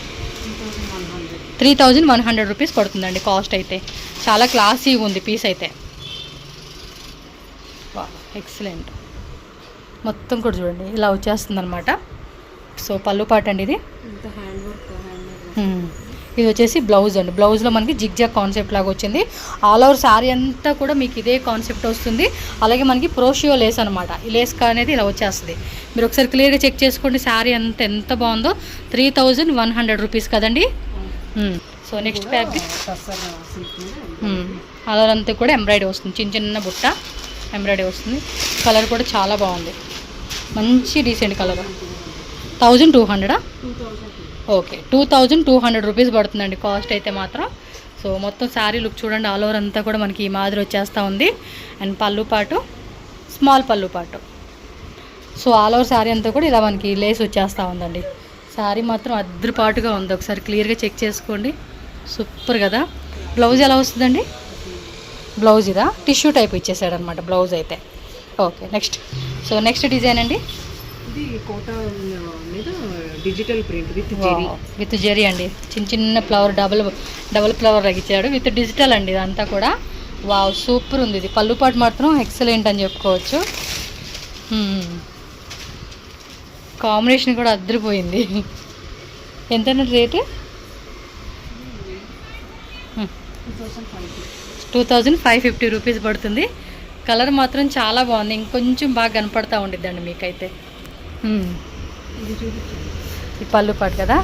3100 రూపీస్ పడుతుందండి కాస్ట్ అయితే. చాలా క్లాసీగా ఉంది పీస్ అయితే. ఎక్సలెంట్. మొత్తం కూడా చూడండి ఇలా వచ్చేస్తుంది అనమాట. సో పళ్ళు పాట అండి ఇది. ఇది వచ్చేసి బ్లౌజ్ అండి. బ్లౌజ్లో మనకి జిగ్జాగ్ కాన్సెప్ట్ లాగా వచ్చింది. ఆల్ ఓవర్ శారీ అంతా కూడా మీకు ఇదే కాన్సెప్ట్ వస్తుంది. అలాగే మనకి ప్రోషియో లేస్ అనమాట. ఈ లేస్ అనేది ఇలా వచ్చేస్తుంది. మీరు ఒకసారి క్లియర్గా చెక్ చేసుకోండి శారీ అంతా ఎంత బాగుందో. 3100 రూపీస్ కదండి. So next fabric all over అంతా కూడా ఎంబ్రాయిడరీ వస్తుంది, చిన్న బుట్ట ఎంబ్రాయిడరీ వస్తుంది. కలర్ కూడా చాలా బాగుంది, మంచి డీసెంట్ కలర్. 1200 ఓకే, 2200 రూపీస్ పడుతుందండి కాస్ట్ అయితే మాత్రం. సో మొత్తం శారీ లుక్ చూడండి, ఆల్ ఓవర్ అంతా కూడా మనకి ఈ మాదిరి వచ్చేస్తూ ఉంది. అండ్ పళ్ళు పాటు స్మాల్ పళ్ళు పాటు. సో ఆల్ ఓవర్ శారీ అంతా కూడా ఇలా మనకి లేస్ వచ్చేస్తూ ఉందండి. శారీ మాత్రం అద్దరిపాటుగా ఉంది, ఒకసారి క్లియర్గా చెక్ చేసుకోండి. సూపర్ కదా. బ్లౌజ్ ఎలా వస్తుందండి? బ్లౌజ్ ఇదా టిష్యూ టైప్ ఇచ్చేసాడు అనమాట బ్లౌజ్ అయితే. Okay next. So next design అండి, ఇది కోటా మీద డిజిటల్ ప్రింట్ విత్ జెరీ అండి. చిన్న ఫ్లవర్ డబుల్ ఫ్లవర్ ఇచ్చాడు విత్ డిజిటల్ అండి ఇదంతా కూడా. వావ్ సూపర్ ఉంది. ఇది పళ్ళు పాటు మాత్రం ఎక్సలెంట్ అని చెప్పుకోవచ్చు. కాంబినేషన్ కూడా అద్దరిపోయింది. ఎంత రేటు? 2550 రూపీస్ పడుతుంది. కలర్ మాత్రం చాలా బాగుంది, ఇంకొంచెం బాగా కనపడతా ఉండిద్దండి మీకైతే. ఈ పళ్ళు పాటు కదా.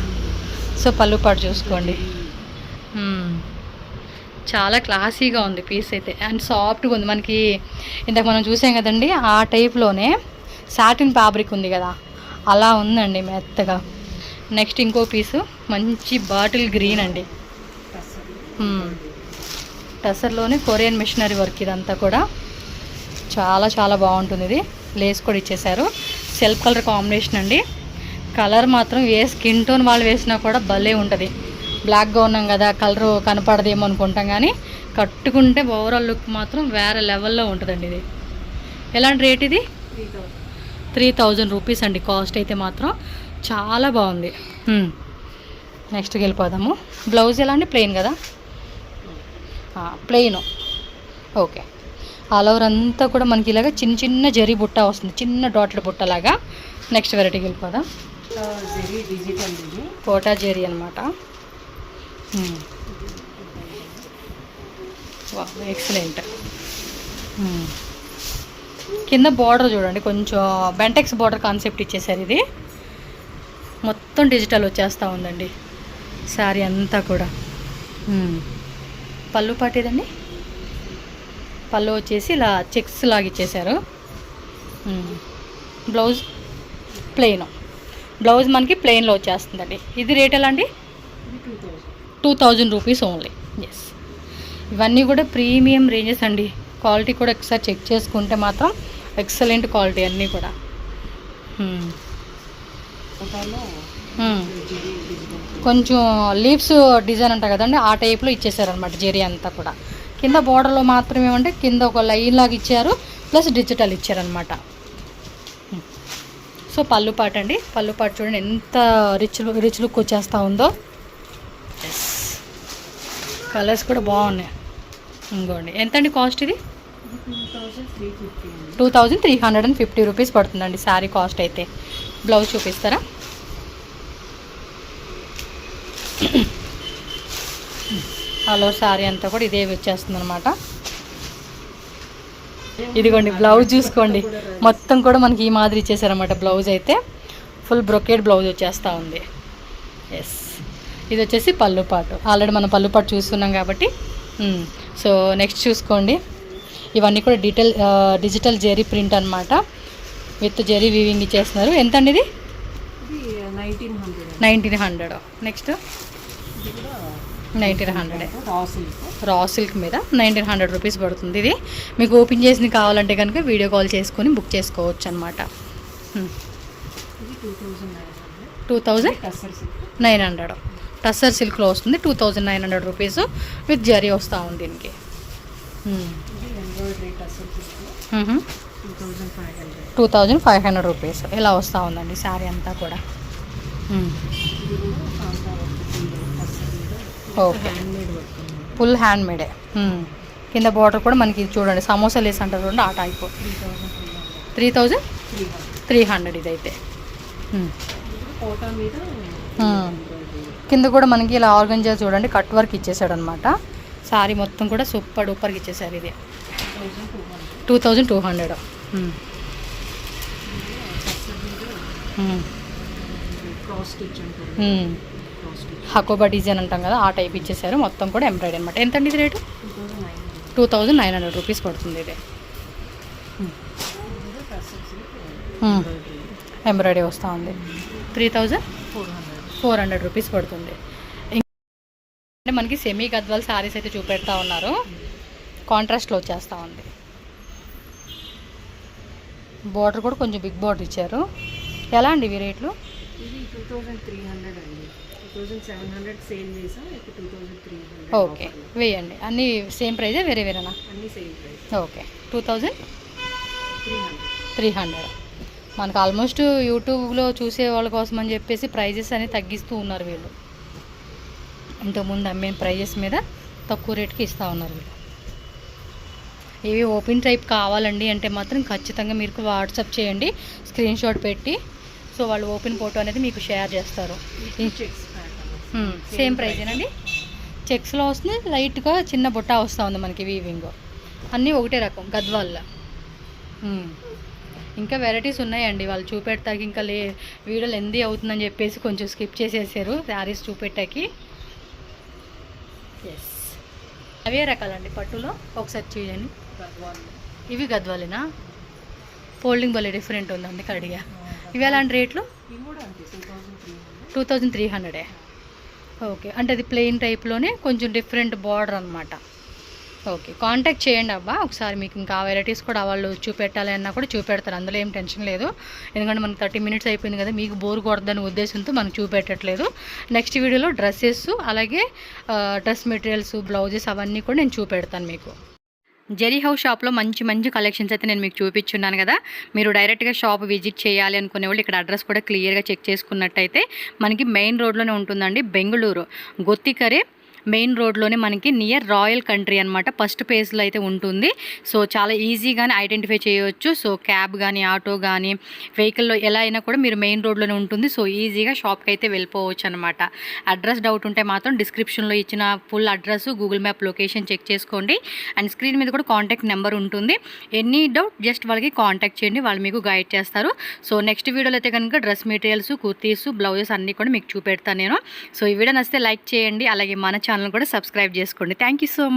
సో పళ్ళు పాటు చూసుకోండి, చాలా క్లాసీగా ఉంది పీస్ అయితే. అండ్ సాఫ్ట్గా ఉంది. మనకి ఇందాక మనం చూసాం కదండి ఆ టైప్లోనే సాటిన్ ఫ్యాబ్రిక్ ఉంది కదా, అలా ఉందండి మెత్తగా. నెక్స్ట్ ఇంకో పీసు మంచి బాటిల్ గ్రీన్ అండి. టసర్లోనే కొరియన్ మిషనరీ వర్క్ ఇదంతా కూడా చాలా చాలా బాగుంటుంది. ఇది లేస్ కూడా ఇచ్చేసారు. సెల్ఫ్ కలర్ కాంబినేషన్ అండి. కలర్ మాత్రం ఏ స్కిన్ టోన్ వాళ్ళు వేసినా కూడా భలే ఉంటుంది. బ్లాక్గా ఉన్నాం కదా కలర్ కనపడదేమో అనుకుంటాం, కానీ కట్టుకుంటే ఓవరాల్ లుక్ మాత్రం వేరే లెవెల్లో ఉంటుందండి. ఇది ఎలాంటి రేట్? ఇది 3000 రూపీస్ అండి కాస్ట్ అయితే మాత్రం. చాలా బాగుంది. నెక్స్ట్కి వెళ్ళిపోదాము. బ్లౌజ్ ఎలా అండి? ప్లెయిన్ కదా? ప్లెయిన్. ఓకే. ఆల్ ఓవర్ అంతా కూడా మనకి ఇలాగ చిన్న చిన్న జరీ బుట్ట వస్తుంది, చిన్న డాటెడ్ బుట్టలాగా. నెక్స్ట్ వెరైటీకి వెళ్ళిపోదాం. కోటా జరీ అనమాట. ఎక్సలెంట్. కింద బార్డర్ చూడండి, కొంచెం బెంటెక్స్ బార్డర్ కాన్సెప్ట్ ఇచ్చేసారు. ఇది మొత్తం డిజిటల్ వచ్చేస్తూ ఉందండి శారీ అంతా కూడా. పళ్ళు పాటేదండి. పళ్ళు వచ్చేసి ఇలా చెక్స్ లాగా ఇచ్చేసారు. Blouse plain. బ్లౌజ్ మనకి ప్లెయిన్లో వచ్చేస్తుందండి. ఇది రేట్ ఎలా అండి? 2000 రూపీస్ ఓన్లీ. ఎస్, ఇవన్నీ కూడా ప్రీమియం రేంజెస్ అండి. క్వాలిటీ కూడా ఒకసారి చెక్ చేసుకుంటే మాత్రం ఎక్సలెంట్ క్వాలిటీ అన్నీ కూడా. కొంచెం లీవ్స్ డిజైన్ అంట కదండి, ఆ టైప్లో ఇచ్చేసారనమాట జరీ అంతా కూడా. కింద బార్డర్లో మాత్రం ఏమంటే కింద ఒక లైన్ లాగా ఇచ్చారు, ప్లస్ డిజిటల్ ఇచ్చారనమాట. సో పళ్ళు పాట అండి. పళ్ళు పాట చూడండి ఎంత రిచ్ లుక్ వచ్చేస్తూ ఉందో. ఎస్, కలర్స్ కూడా బాగున్నాయి. ఇంకోండి ఎంత అండి కాస్ట్? ఇది 2350 రూపీస్ పడుతుందండి శారీ కాస్ట్ అయితే. బ్లౌజ్ చూపిస్తారా? హలో, శారీ అంతా కూడా ఇదే వచ్చేస్తుంది అనమాట. ఇదిగోండి బ్లౌజ్ చూసుకోండి, మొత్తం కూడా మనకి ఈ మాదిరి ఇచ్చేసారనమాట. బ్లౌజ్ అయితే ఫుల్ బ్రొకేడ్ బ్లౌజ్ వచ్చేస్తూ ఉంది. ఎస్, ఇది వచ్చేసి పళ్ళు పాటు. ఆల్రెడీ మనం పళ్ళు పాటు చూస్తున్నాం కాబట్టి. సో నెక్స్ట్ చూసుకోండి, ఇవన్నీ కూడా డిజిటల్ జెరీ ప్రింట్ అనమాట. విత్ జెరీ వీవింగ్ ఇచ్చేస్తున్నారు. ఎంత అండి ఇది? 1900. నెక్స్ట్ 1900 రా సిల్క్ మీద 1900 రూపీస్ పడుతుంది. ఇది మీకు ఓపెన్ చేసి కావాలంటే కనుక వీడియో కాల్ చేసుకొని బుక్ చేసుకోవచ్చు అనమాట. 2900 టస్సర్ సిల్క్లో వస్తుంది. 2900 రూపీస్ విత్ జరీ వస్తూ ఉంది దీనికి. 2500 రూపీస్ ఇలా వస్తూ ఉందండి శారీ అంతా కూడా. Okay, full hand made. కింద బార్డర్ కూడా మనకి చూడండి సమోసా లేస్ అంటారు చూడండి, ఆ టైప్. 3300 ఇదైతే. కింద కూడా మనకి ఇలా ఆర్గంజా చూడండి కట్ వర్క్ ఇచ్చేసాడు అనమాట. శారీ మొత్తం కూడా సూపర్ డూపర్కి ఇచ్చేసారు. ఇది 2200. హకోబా డిజైన్ అంటాం కదా, ఆ టైప్ ఇచ్చేసారు. మొత్తం కూడా ఎంబ్రాయిడరీ అనమాట. ఎంత అండి ఇది రేటు? 2900 రూపీస్ పడుతుంది. ఇది ఎంబ్రాయిడరీ వస్తూ ఉంది. 3400 రూపీస్ పడుతుంది. అంటే మనకి సెమీ గద్వాల్ శారీస్ అయితే చూపెడతా ఉన్నారు. కాంట్రాస్ట్లో వచ్చేస్తూ ఉంది. బార్డర్ కూడా కొంచెం బిగ్ బార్డర్ ఇచ్చారు. ఎలా అండి ఇవి రేట్లు? ఇది 2300 అండి. 2700 సేల్ చేసాం, ఇప్పుడు 2300. ఓకే, వేయండి. అన్నీ సేమ్ ప్రైజే, వేరే వేరేనా? అన్నీ సేమ్ ప్రైస్. ఓకే, 2300. మనకు ఆల్మోస్ట్ యూట్యూబ్లో చూసే వాళ్ళ కోసం అని చెప్పేసి ప్రైజెస్ అనేవి తగ్గిస్తూ ఉన్నారు వీళ్ళు. ఇంతకుముందు అమ్మే ప్రైజెస్ మీద తక్కువ రేట్కి ఇస్తూ ఉన్నారు వీళ్ళు. ఇవి ఓపెన్ టైప్ కావాలండి అంటే మాత్రం ఖచ్చితంగా మీకు వాట్సాప్ చేయండి స్క్రీన్ షాట్ పెట్టి. సో వాళ్ళు ఓపెన్ ఫోటో అనేది మీకు షేర్ చేస్తారు. సేమ్ ప్రైజేనండి. చెక్స్లో వస్తుంది, లైట్గా చిన్న బుట్ట వస్తూ ఉంది మనకి వీవింగ్. అన్నీ ఒకటే రకం గద్వాల్లో. ఇంకా వెరైటీస్ ఉన్నాయండి, వాళ్ళు చూపెట్టాకి ఇంకా వీడియోలు ఎంది అవుతుందని చెప్పేసి కొంచెం స్కిప్ చేసేసారు శారీస్ చూపెట్టాకి. ఎస్, అవే రకాలండి పట్టులో. ఒకసారి చూడండి, ఇవి గద్వాలేనా? ఫోల్డింగ్ భలే డిఫరెంట్ ఉంది, అందుకే అడిగా. ఇవి ఎలాంటి రేట్లు? 2300. ఓకే, అంటే అది ప్లెయిన్ టైప్లోనే కొంచెం డిఫరెంట్ బార్డర్ అనమాట. ఓకే, కాంటాక్ట్ చేయండి అబ్బా ఒకసారి. మీకు ఇంకా వెరైటీస్ కూడా వాళ్ళు చూపెట్టాలి అన్నా కూడా చూపెడతారు, అందులో ఏం టెన్షన్ లేదు. ఎందుకంటే మనకు 30 మినిట్స్ అయిపోయింది కదా, మీకు బోర్ కొడదని ఉద్దేశంతో మనకు చూపెట్టట్లేదు. నెక్స్ట్ వీడియోలో డ్రెస్సెస్ అలాగే డ్రెస్ మెటీరియల్స్, బ్లౌజెస్ అవన్నీ కూడా నేను చూపెడతాను మీకు. జెరీ హౌస్ షాప్లో మంచి మంచి కలెక్షన్స్ అయితే నేను మీకు చూపించున్నాను కదా. మీరు డైరెక్ట్గా షాప్ విజిట్ చేయాలి అనుకునే వాళ్ళు ఇక్కడ అడ్రస్ కూడా క్లియర్గా చెక్ చేసుకున్నట్టయితే మనకి మెయిన్ రోడ్లోనే ఉంటుందండి. బెంగళూరు గొత్తికరే మెయిన్ రోడ్లోనే మనకి నియర్ రాయల్ కంట్రీ అనమాట, ఫస్ట్ పేజ్లో అయితే ఉంటుంది. సో చాలా ఈజీగానే ఐడెంటిఫై చేయవచ్చు. సో క్యాబ్ కానీ ఆటో కానీ వెహికల్లో ఎలా అయినా కూడా మీరు మెయిన్ రోడ్లోనే ఉంటుంది. సో ఈజీగా షాప్కి అయితే వెళ్ళిపోవచ్చు అనమాట. అడ్రస్ డౌట్ ఉంటే మాత్రం డిస్క్రిప్షన్లో ఇచ్చిన full address, Google map location check చేసుకోండి. అండ్ స్క్రీన్ మీద కూడా కాంటాక్ట్ నెంబర్ ఉంటుంది. ఎనీ డౌట్ జస్ట్ వాళ్ళకి కాంటాక్ట్ చేయండి, వాళ్ళు మీకు గైడ్ చేస్తారు. సో నెక్స్ట్ వీడియోలో అయితే కనుక డ్రెస్ మెటీరియల్స్, కుర్తీస్, బ్లౌజెస్ అన్నీ కూడా మీకు చూపెడతాను నేను. సో ఈ వీడియో నచ్చితే లైక్ చేయండి, అలాగే మన ఛానల్ కూడా సబ్స్క్రైబ్ చేసుకోండి. Thank you so much.